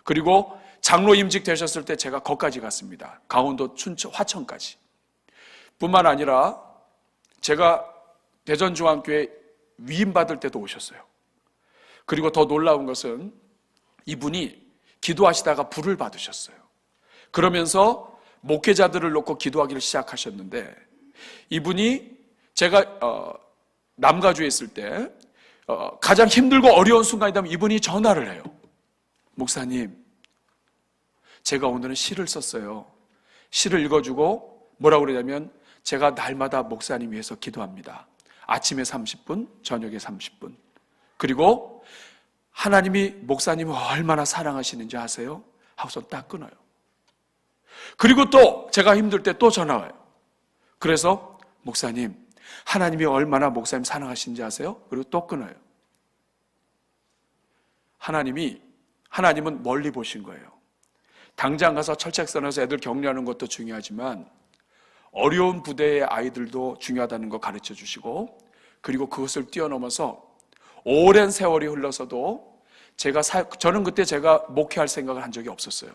그리고 장로 임직 되셨을 때 제가 거기까지 갔습니다. 강원도 춘천 화천까지. 뿐만 아니라 제가 대전중앙교회 위임받을 때도 오셨어요. 그리고 더 놀라운 것은 이분이 기도하시다가 불을 받으셨어요. 그러면서 목회자들을 놓고 기도하기를 시작하셨는데 이분이 제가 남가주에 있을 때 가장 힘들고 어려운 순간이라면 이분이 전화를 해요. 목사님, 제가 오늘은 시를 썼어요. 시를 읽어주고 뭐라고 그러냐면 제가 날마다 목사님 위해서 기도합니다. 아침에 30분, 저녁에 30분. 그리고 하나님이 목사님을 얼마나 사랑하시는지 아세요? 하고서 딱 끊어요. 그리고 또 제가 힘들 때 또 전화 와요. 그래서 목사님, 하나님이 얼마나 목사님 사랑하시는지 아세요? 그리고 또 끊어요. 하나님은 멀리 보신 거예요. 당장 가서 철책선에서 애들 격려하는 것도 중요하지만 어려운 부대의 아이들도 중요하다는 거 가르쳐 주시고 그리고 그것을 뛰어넘어서 오랜 세월이 흘러서도 저는 그때 제가 목회할 생각을 한 적이 없었어요.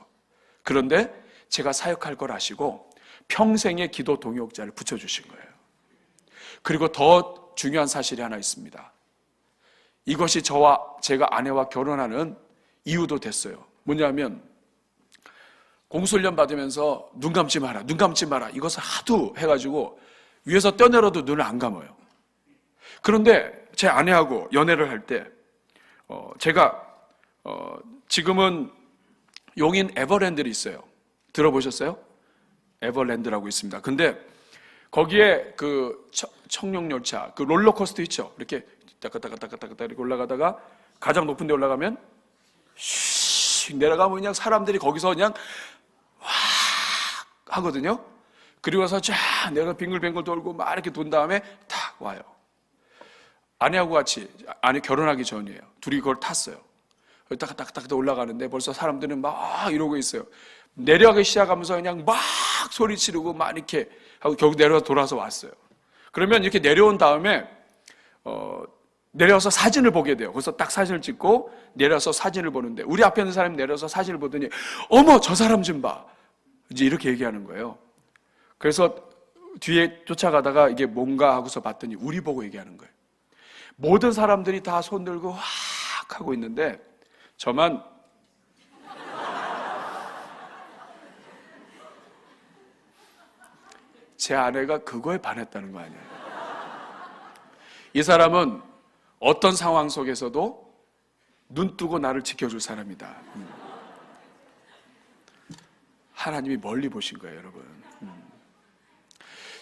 그런데 제가 사역할 걸 아시고 평생의 기도 동역자를 붙여주신 거예요. 그리고 더 중요한 사실이 하나 있습니다. 이것이 제가 아내와 결혼하는 이유도 됐어요. 뭐냐면 공수훈련 받으면서 눈 감지 마라 이것을 하도 해가지고 위에서 떠내려도 눈을 안 감아요. 그런데 제 아내하고 연애를 할 때 제가 지금은 용인 에버랜드를 있어요. 들어보셨어요? 에버랜드라고 있습니다. 근데 거기에 그 청룡열차, 그 롤러코스터 있죠? 이렇게 따까따까따까따까 이렇게 올라가다가 가장 높은 데 올라가면 슉 내려가면 그냥 사람들이 거기서 그냥 와 하거든요. 그리고 나서 쫙 내가 빙글빙글 돌고 막 이렇게 돈 다음에 탁 와요. 아내하고 같이, 아내 결혼하기 전이에요. 둘이 그걸 탔어요. 따까따까 올라가는데 벌써 사람들은 막 이러고 있어요. 내려가기 시작하면서 그냥 막 소리 지르고 막 이렇게 하고 결국 내려서 돌아서 왔어요. 그러면 이렇게 내려온 다음에 내려와서 사진을 보게 돼요. 그래서 딱 사진을 찍고 내려서 사진을 보는데 우리 앞에 있는 사람이 내려서 사진을 보더니 어머 저 사람 좀 봐. 이제 이렇게 얘기하는 거예요. 그래서 뒤에 쫓아가다가 이게 뭔가 하고서 봤더니 우리 보고 얘기하는 거예요. 모든 사람들이 다 손 들고 확 하고 있는데 저만 제 아내가 그거에 반했다는 거 아니에요. 이 사람은 어떤 상황 속에서도 눈 뜨고 나를 지켜줄 사람이다. 하나님이 멀리 보신 거예요, 여러분.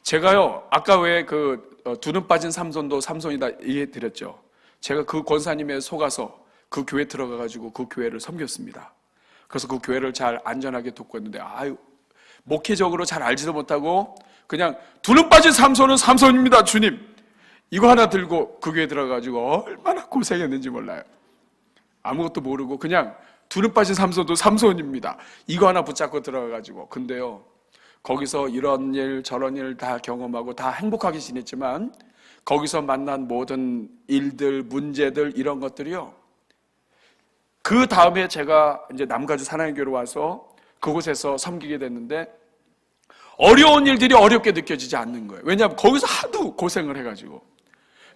제가요, 아까 왜 두 눈 빠진 삼손이다 얘기해드렸죠. 제가 그 권사님에 속아서 그 교회 들어가가지고 그 교회를 섬겼습니다. 그래서 그 교회를 잘 안전하게 돕고 있는데, 목회적으로 잘 알지도 못하고, 그냥 두 눈 빠진 삼손은 삼손입니다, 주님. 이거 하나 들고 그 교회 들어가가지고 얼마나 고생했는지 몰라요. 아무것도 모르고 그냥 두 눈 빠진 삼손도 삼손입니다. 이거 하나 붙잡고 들어가가지고. 근데요, 거기서 이런 일 저런 일 다 경험하고 다 행복하게 지냈지만 거기서 만난 모든 일들, 문제들 이런 것들이요. 그 다음에 제가 이제 남가주 사랑의교회로 와서 그곳에서 섬기게 됐는데 어려운 일들이 어렵게 느껴지지 않는 거예요. 왜냐하면 거기서 하도 고생을 해가지고.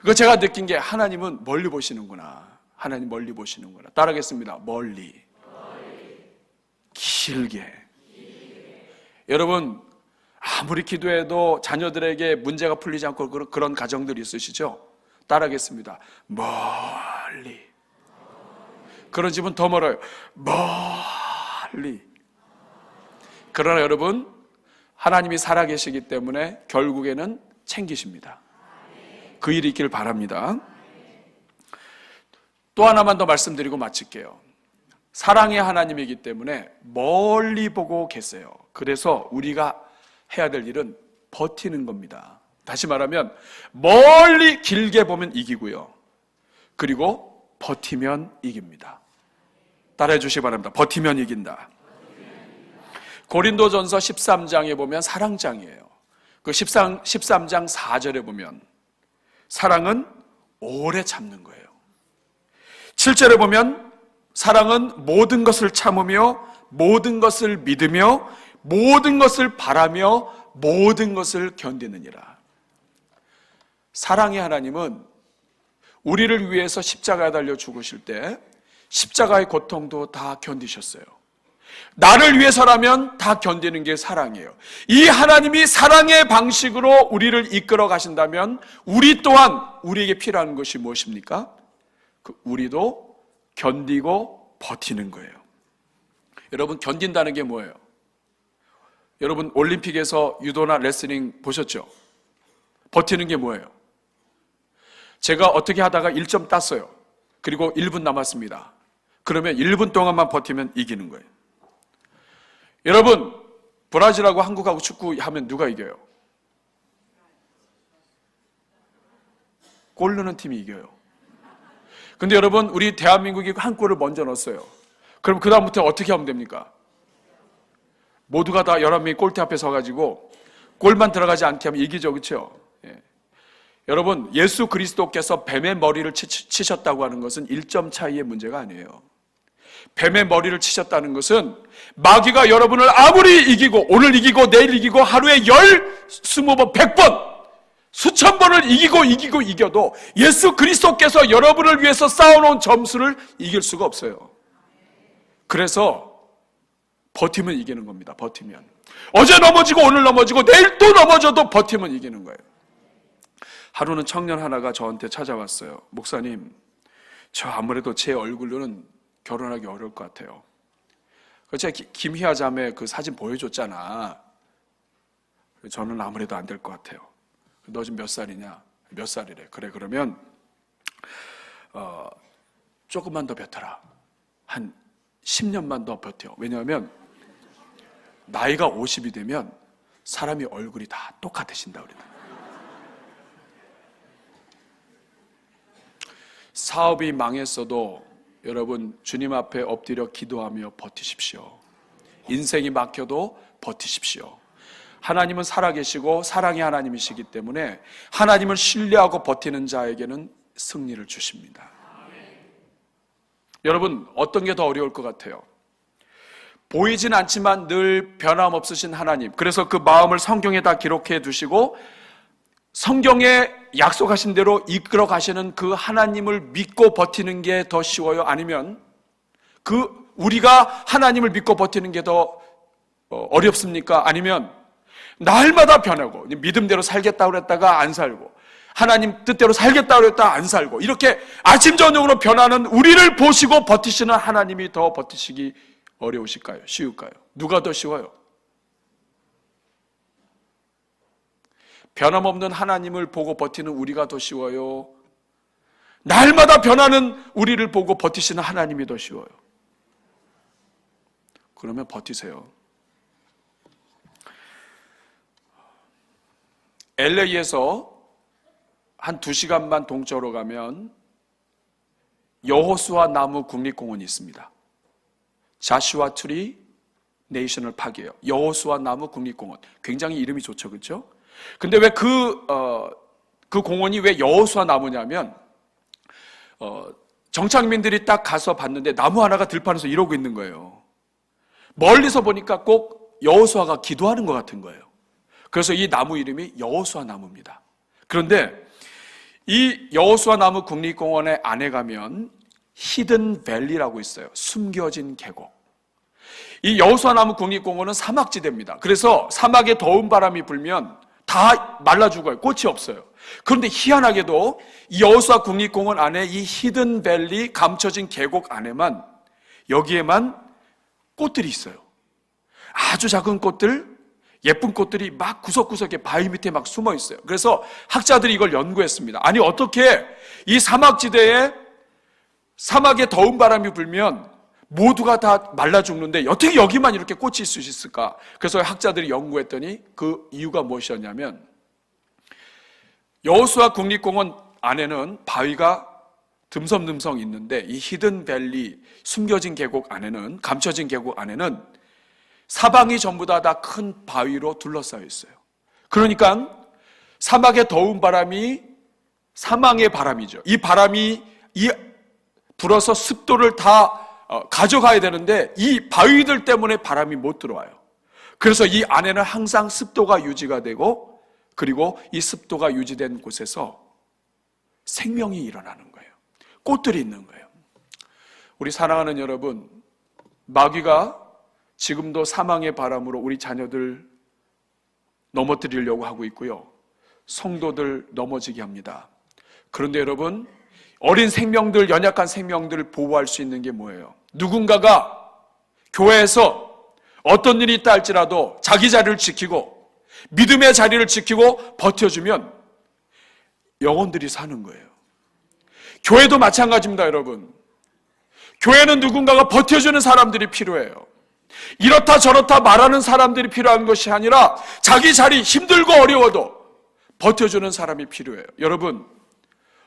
그거 제가 느낀 게 하나님은 멀리 보시는구나. 하나님 멀리 보시는구나. 따라하겠습니다. 멀리. 길게. 여러분, 아무리 기도해도 자녀들에게 문제가 풀리지 않고 그런 가정들이 있으시죠? 따라하겠습니다. 멀리. 그런 집은 더 멀어요. 멀리. 그러나 여러분, 하나님이 살아계시기 때문에 결국에는 챙기십니다. 그 일이 있길 바랍니다. 또 하나만 더 말씀드리고 마칠게요. 사랑의 하나님이기 때문에 멀리 보고 계세요. 그래서 우리가 해야 될 일은 버티는 겁니다. 다시 말하면 멀리 길게 보면 이기고요. 그리고 버티면 이깁니다. 따라해 주시기 바랍니다. 버티면 이긴다. 고린도전서 13장에 보면 사랑장이에요. 그 13장 4절에 보면 사랑은 오래 참는 거예요. 7절에 보면 사랑은 모든 것을 참으며 모든 것을 믿으며 모든 것을 바라며 모든 것을 견디느니라. 사랑의 하나님은 우리를 위해서 십자가에 달려 죽으실 때 십자가의 고통도 다 견디셨어요. 나를 위해서라면 다 견디는 게 사랑이에요. 이 하나님이 사랑의 방식으로 우리를 이끌어 가신다면 우리 또한 우리에게 필요한 것이 무엇입니까? 우리도 견디고 버티는 거예요. 여러분, 견딘다는 게 뭐예요? 여러분, 올림픽에서 유도나 레슬링 보셨죠? 버티는 게 뭐예요? 제가 어떻게 하다가 1점 땄어요. 그리고 1분 남았습니다. 그러면 1분 동안만 버티면 이기는 거예요. 여러분, 브라질하고 한국하고 축구하면 누가 이겨요? 골 넣는 팀이 이겨요. 근데 여러분, 우리 대한민국이 한 골을 먼저 넣었어요. 그럼 그 다음부터 어떻게 하면 됩니까? 모두가 다 11명이 골대 앞에 서가지고 골만 들어가지 않게 하면 이기죠. 그렇죠? 예. 여러분, 예수 그리스도께서 뱀의 머리를 치셨다고 하는 것은 1점 차이의 문제가 아니에요. 뱀의 머리를 치셨다는 것은 마귀가 여러분을 아무리 이기고 오늘 이기고 내일 이기고 하루에 20번, 100번 수천 번을 이겨도 예수 그리스도께서 여러분을 위해서 쌓아놓은 점수를 이길 수가 없어요. 그래서 버티면 이기는 겁니다. 버티면. 어제 넘어지고 오늘 넘어지고 내일 또 넘어져도 버티면 이기는 거예요. 하루는 청년 하나가 저한테 찾아왔어요. 목사님, 저 아무래도 제 얼굴로는 결혼하기 어려울 것 같아요. 제가 김희아 자매 그 사진 보여줬잖아. 저는 아무래도 안 될 것 같아요. 너 지금 몇 살이냐? 몇 살이래. 그래, 그러면 조금만 더 버텨라. 한 10년만 더 버텨. 왜냐하면 나이가 50이 되면 사람이 얼굴이 다 똑같아진다 그러더라고요. 사업이 망했어도 여러분, 주님 앞에 엎드려 기도하며 버티십시오. 인생이 막혀도 버티십시오. 하나님은 살아계시고 사랑의 하나님이시기 때문에 하나님을 신뢰하고 버티는 자에게는 승리를 주십니다. 여러분, 어떤 게 더 어려울 것 같아요? 보이진 않지만 늘 변함없으신 하나님, 그래서 그 마음을 성경에다 기록해 두시고 성경에 약속하신 대로 이끌어 가시는 그 하나님을 믿고 버티는 게 더 쉬워요? 아니면 우리가 하나님을 믿고 버티는 게 더 어렵습니까? 아니면 날마다 변하고 믿음대로 살겠다고 그랬다가 안 살고 하나님 뜻대로 살겠다고 그랬다가 안 살고 이렇게 아침 저녁으로 변하는 우리를 보시고 버티시는 하나님이 더 버티시기 어려우실까요? 쉬울까요? 누가 더 쉬워요? 변함없는 하나님을 보고 버티는 우리가 더 쉬워요? 날마다 변하는 우리를 보고 버티시는 하나님이 더 쉬워요? 그러면 버티세요. LA에서 한 2시간만 동쪽으로 가면 여호수아 나무 국립공원이 있습니다. 자슈아 트리 내셔널 파크예요. 여호수아 나무 국립공원. 굉장히 이름이 좋죠, 그렇죠? 근데 왜 그 공원이 왜 여호수아 나무냐면 정착민들이 딱 가서 봤는데 나무 하나가 들판에서 이러고 있는 거예요. 멀리서 보니까 꼭 여호수아가 기도하는 것 같은 거예요. 그래서 이 나무 이름이 여호수아 나무입니다. 그런데 이 여호수아 나무 국립공원의 안에 가면 히든 밸리라고 있어요. 숨겨진 계곡. 이 여호수아 나무 국립공원은 사막지대입니다. 그래서 사막에 더운 바람이 불면 다 말라 죽어요. 꽃이 없어요. 그런데 희한하게도 이 여호수아 국립공원 안에 이 히든 밸리 감춰진 계곡 안에만 여기에만 꽃들이 있어요. 아주 작은 꽃들, 예쁜 꽃들이 막 구석구석에 바위 밑에 막 숨어 있어요. 그래서 학자들이 이걸 연구했습니다. 아니, 어떻게 이 사막지대에 사막에 더운 바람이 불면 모두가 다 말라 죽는데 어떻게 여기만 이렇게 꽃이 있을 수 있을까? 그래서 학자들이 연구했더니 그 이유가 무엇이었냐면, 여호수아 국립공원 안에는 바위가 듬성듬성 있는데 이 히든밸리, 숨겨진 계곡 안에는, 감춰진 계곡 안에는 사방이 전부 다 큰 바위로 둘러싸여 있어요. 그러니까 사막의 더운 바람이 사망의 바람이죠. 이 바람이 불어서 습도를 다 가져가야 되는데 이 바위들 때문에 바람이 못 들어와요. 그래서 이 안에는 항상 습도가 유지가 되고, 그리고 이 습도가 유지된 곳에서 생명이 일어나는 거예요. 꽃들이 있는 거예요. 우리 사랑하는 여러분, 마귀가 지금도 사망의 바람으로 우리 자녀들 넘어뜨리려고 하고 있고요, 성도들 넘어지게 합니다. 그런데 여러분, 어린 생명들, 연약한 생명들을 보호할 수 있는 게 뭐예요? 누군가가 교회에서 어떤 일이 있다 할지라도 자기 자리를 지키고 믿음의 자리를 지키고 버텨주면 영혼들이 사는 거예요. 교회도 마찬가지입니다, 여러분. 교회는 누군가가 버텨주는 사람들이 필요해요. 이렇다 저렇다 말하는 사람들이 필요한 것이 아니라 자기 자리, 힘들고 어려워도 버텨주는 사람이 필요해요. 여러분,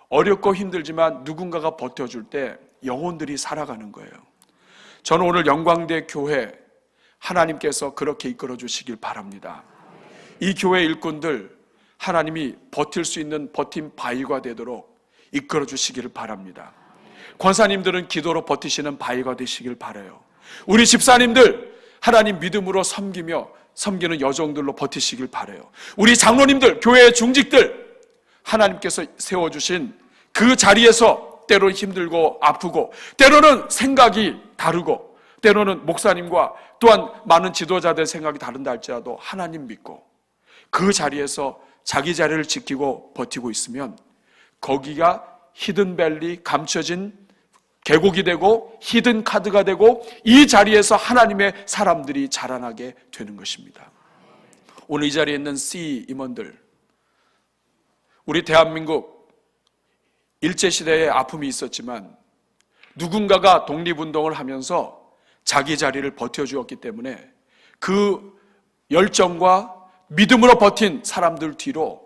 어렵고 힘들지만 누군가가 버텨줄 때 영혼들이 살아가는 거예요. 저는 오늘 영광대 교회 하나님께서 그렇게 이끌어 주시길 바랍니다. 이 교회 일꾼들 하나님이 버틸 수 있는 버팀 바위가 되도록 이끌어 주시기를 바랍니다. 권사님들은 기도로 버티시는 바위가 되시길 바라요. 우리 집사님들 하나님 믿음으로 섬기는 여종들로 버티시길 바라요. 우리 장로님들, 교회의 중직들 하나님께서 세워주신 그 자리에서 때로 힘들고 아프고, 때로는 생각이 다르고, 때로는 목사님과 또한 많은 지도자들의 생각이 다른다 할지라도 하나님 믿고 그 자리에서 자기 자리를 지키고 버티고 있으면 거기가 히든밸리, 감춰진 계곡이 되고 히든 카드가 되고 이 자리에서 하나님의 사람들이 자라나게 되는 것입니다. 오늘 이 자리에 있는 C 임원들, 우리 대한민국 일제시대에 아픔이 있었지만 누군가가 독립운동을 하면서 자기 자리를 버텨주었기 때문에 그 열정과 믿음으로 버틴 사람들 뒤로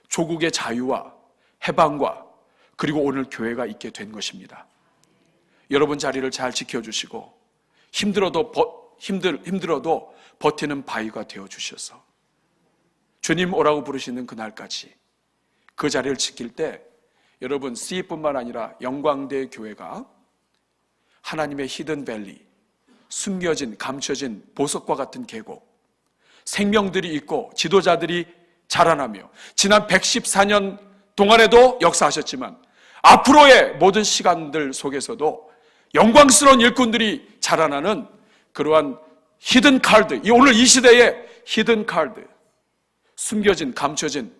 조국의 자유와 해방과 그리고 오늘 교회가 있게 된 것입니다. 여러분 자리를 잘 지켜주시고 힘들어도 버티는 바위가 되어주셔서 주님 오라고 부르시는 그날까지 그 자리를 지킬 때 여러분 C뿐만 아니라 영광대 교회가 하나님의 히든밸리, 숨겨진 감춰진 보석과 같은 계곡, 생명들이 있고 지도자들이 자라나며 지난 114년 동안에도 역사하셨지만 앞으로의 모든 시간들 속에서도 영광스러운 일꾼들이 자라나는 그러한 히든 칼드, 오늘 이 시대의 히든 칼드, 숨겨진 감춰진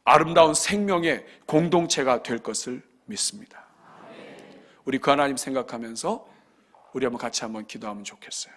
아름다운 생명의 공동체가 될 것을 믿습니다. 우리 그 하나님 생각하면서 우리 한번 같이 한번 기도하면 좋겠어요.